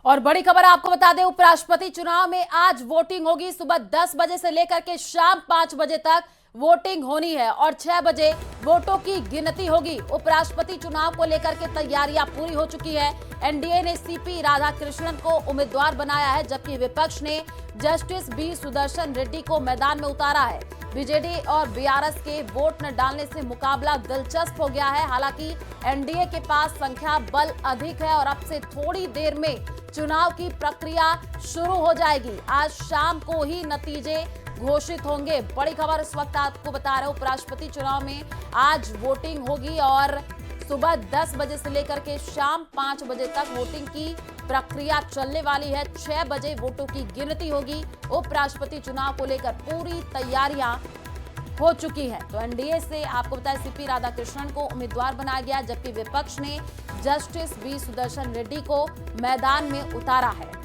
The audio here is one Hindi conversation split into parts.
और बड़ी खबर आपको बता दें, उपराष्ट्रपति चुनाव में आज वोटिंग होगी। सुबह 10 बजे से लेकर के शाम 5 बजे तक वोटिंग होनी है और 6 बजे वोटों की गिनती होगी। उपराष्ट्रपति चुनाव को लेकर के तैयारियां पूरी हो चुकी है। एनडीए ने सीपी राधाकृष्णन को उम्मीदवार बनाया है, जबकि विपक्ष ने जस्टिस बी सुदर्शन रेड्डी को मैदान में उतारा है। बीजेडी और बीआरएस के वोट न डालने से मुकाबला दिलचस्प हो गया है। हालांकि एनडीए के पास संख्या बल अधिक है और अब से थोड़ी देर में चुनाव की प्रक्रिया शुरू हो जाएगी। आज शाम को ही नतीजे घोषित होंगे। बड़ी खबर इस वक्त आपको बता रहे हैं, उपराष्ट्रपति चुनाव में आज वोटिंग होगी और सुबह 10 बजे से लेकर के शाम 5 बजे तक वोटिंग की प्रक्रिया चलने वाली है। 6 बजे वोटों की गिनती होगी। उपराष्ट्रपति चुनाव को लेकर पूरी तैयारियां हो चुकी है। तो एनडीए से आपको बताया सीपी राधाकृष्णन को उम्मीदवार बनाया गया, जबकि विपक्ष ने जस्टिस बी सुदर्शन रेड्डी को मैदान में उतारा है।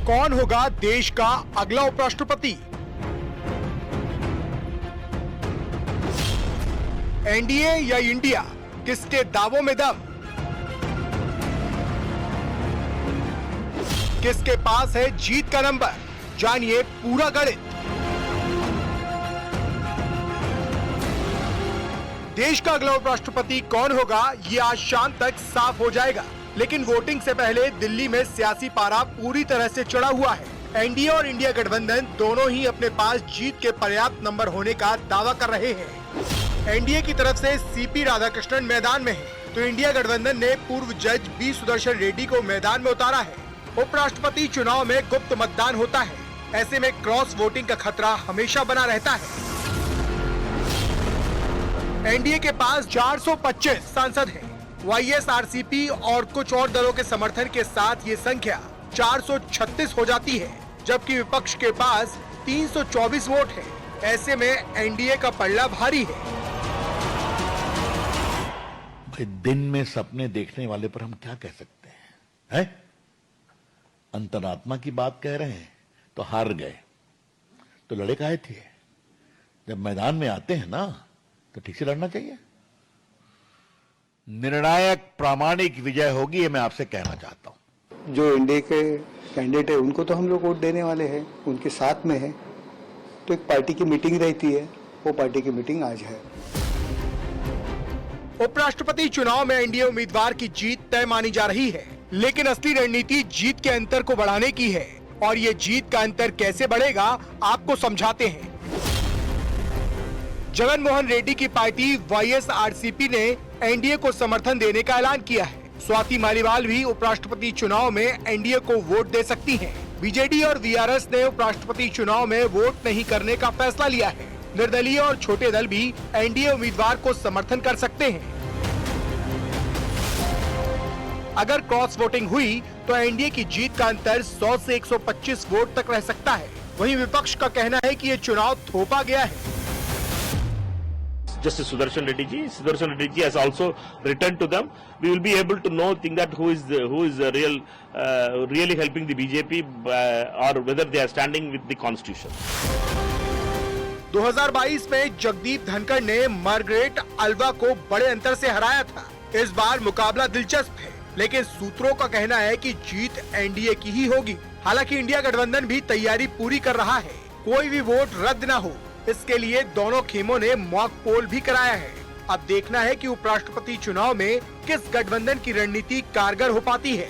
कौन होगा देश का अगला उपराष्ट्रपति? एनडीए या इंडिया, किसके दावों में दम? किसके पास है जीत का नंबर? जानिए पूरा गणित। देश का अगला उपराष्ट्रपति कौन होगा, ये आज शाम तक साफ हो जाएगा। लेकिन वोटिंग से पहले दिल्ली में सियासी पारा पूरी तरह से चढ़ा हुआ है। एनडीए और इंडिया गठबंधन दोनों ही अपने पास जीत के पर्याप्त नंबर होने का दावा कर रहे हैं। एनडीए की तरफ से सीपी राधाकृष्णन मैदान में है, तो इंडिया गठबंधन ने पूर्व जज बी सुदर्शन रेड्डी को मैदान में उतारा है। उपराष्ट्रपति चुनाव में गुप्त मतदान होता है, ऐसे में क्रॉस वोटिंग का खतरा हमेशा बना रहता है। एनडीए के पास 425 सांसद हैं। वाईएसआरसीपी और कुछ और दलों के समर्थन के साथ ये संख्या 436 हो जाती है, जबकि विपक्ष के पास 324 वोट है। ऐसे में एनडीए का पल्ला भारी है। भाई, दिन में सपने देखने वाले पर हम क्या कह सकते हैं? अंतरात्मा की बात कह रहे हैं तो हार गए, तो लड़े काहे थे? जब मैदान में आते हैं ना, तो ठीक से लड़ना चाहिए। निर्णायक प्रामाणिक विजय होगी, ये मैं आपसे कहना चाहता हूं। जो एनडीए के कैंडिडेट है उनको तो हम लोग वोट देने वाले हैं, उनके साथ में है। तो एक पार्टी की मीटिंग रहती है, वो पार्टी की मीटिंग आज है। उपराष्ट्रपति चुनाव में एनडीए उम्मीदवार की जीत तय मानी जा रही है, लेकिन असली रणनीति जीत के अंतर को बढ़ाने की है। और ये जीत का अंतर कैसे बढ़ेगा, आपको समझाते हैं। जगन मोहन रेड्डी की पार्टी वाईएसआरसीपी ने एनडीए को समर्थन देने का ऐलान किया है। स्वाति मालीवाल भी उपराष्ट्रपति चुनाव में एनडीए को वोट दे सकती हैं। बीजेडी और बीआरएस ने उपराष्ट्रपति चुनाव में वोट नहीं करने का फैसला लिया है। निर्दलीय और छोटे दल भी एनडीए उम्मीदवार को समर्थन कर सकते हैं। अगर क्रॉस वोटिंग हुई तो एनडीए की जीत का अंतर 100 से 125 वोट तक रह सकता है। वहीं विपक्ष का कहना है कि ये चुनाव थोपा गया है। Justice Sudarshan Reddy ji has also returned to them. We will be able to know that who is really helping the BJP or whether they are standing with the Constitution. 2022 में जगदीप धनखड़ ने मार्गरेट अल्वा को बड़े अंतर से हराया था। इस बार मुकाबला दिलचस्प है, लेकिन सूत्रों का कहना है कि जीत एनडीए की ही होगी। हालांकि इंडिया गठबंधन भी तैयारी पूरी कर रहा है, कोई भी वोट रद्द न हो, इसके लिए दोनों खेमों ने मॉक पोल भी कराया है। अब देखना है कि उपराष्ट्रपति चुनाव में किस गठबंधन की रणनीति कारगर हो पाती है।